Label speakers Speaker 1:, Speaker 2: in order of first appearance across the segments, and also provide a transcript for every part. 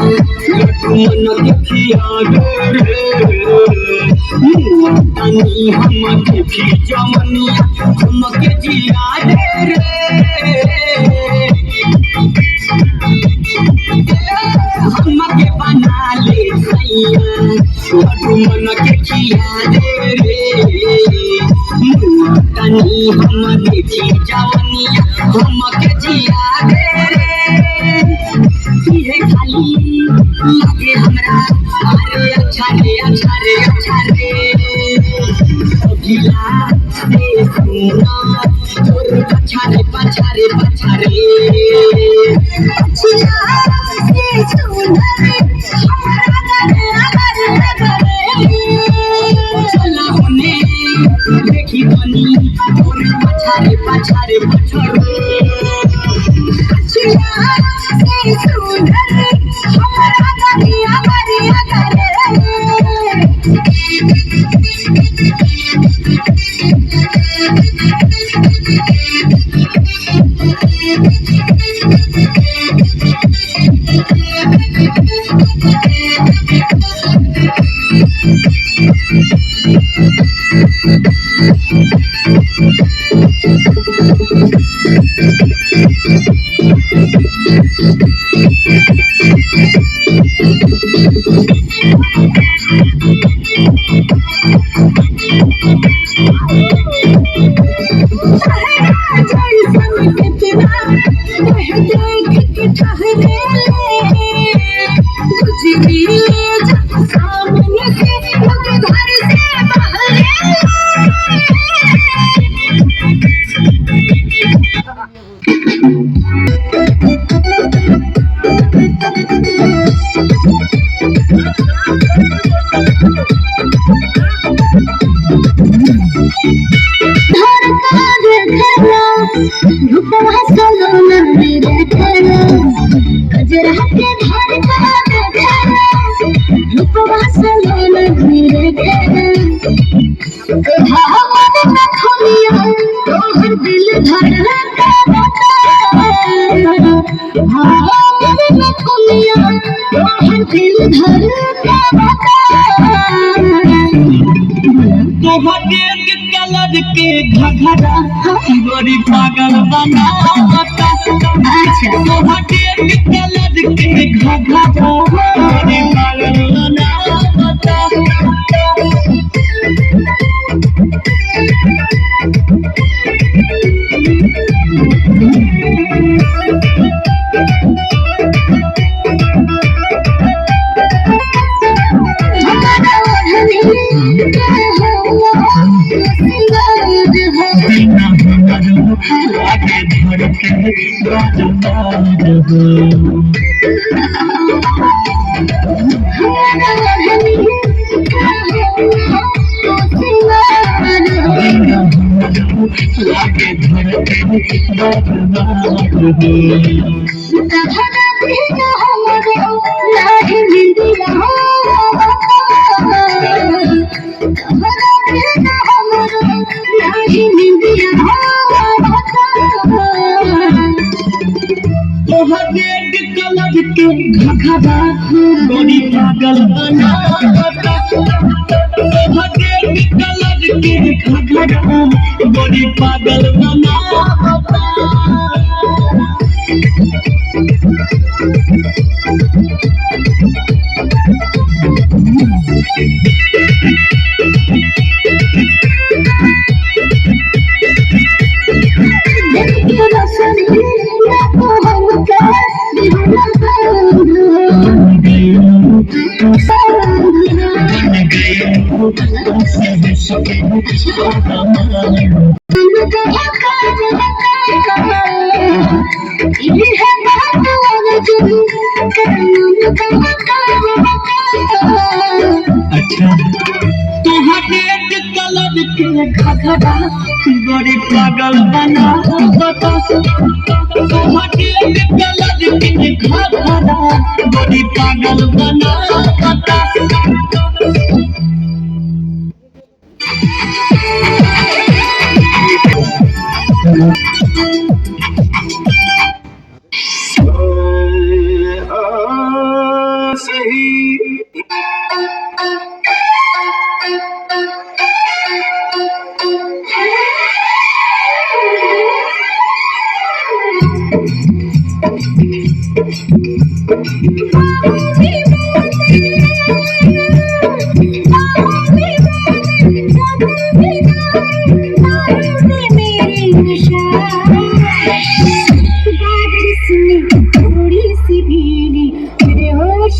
Speaker 1: मन देखिया हम देखी जमनिया हमके जिया रे हमके बना ले सैया मन के जिया रे तनी हम देखी जमनिया हमके जिया रे खाली लगे हमरा अरे अच्छा रे गिला से सुना तोर अच्छा रे चला होने देखी बनी तोर अच्छा रे कलर के घघरा बड़ी पागल बना कलर के घघरा बड़ी पागल बना घघरा बड़ी पागल बना कलर के घघरा बड़ी पागल बना अच्छा तुहरे कलर के घघरा बड़ी पागल बना बता तुहरे कलर के घघरा बड़ी पागल बना बता सही
Speaker 2: थोड़ी सी भीड़ी मेरे होश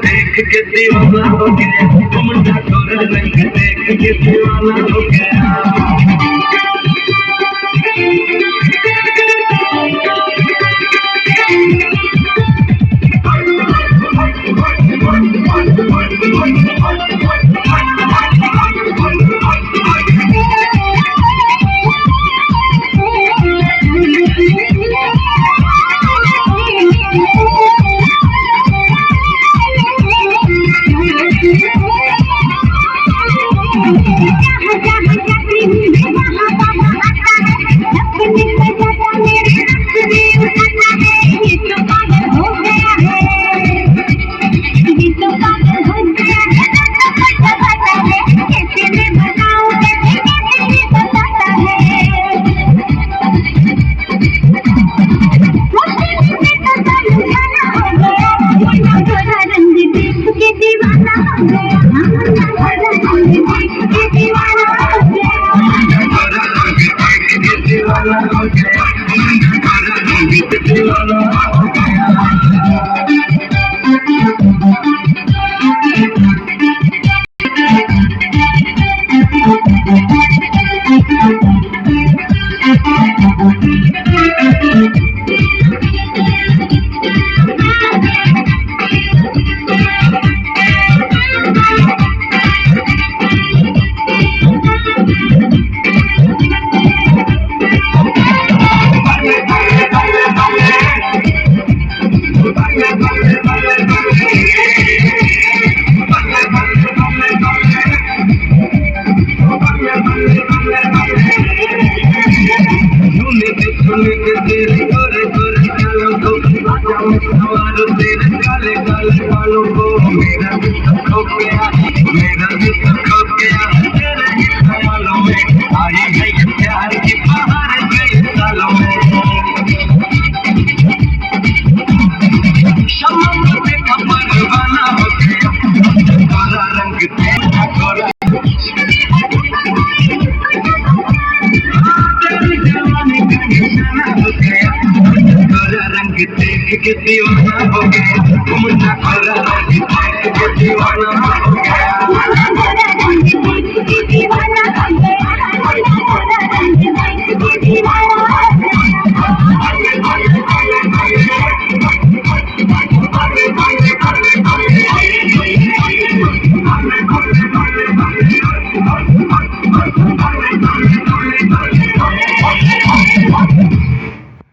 Speaker 1: देख के दीवाना हो गया मुंडा तोरा रंग देख के दीवाना हो गया देख के दीवाना हो गया मुन्ना गोरा रंग देख के दीवाना हो गया
Speaker 2: गोरा रंग देख के दीवाना हो गया गोरा रंग देख के दीवाना
Speaker 1: हो गया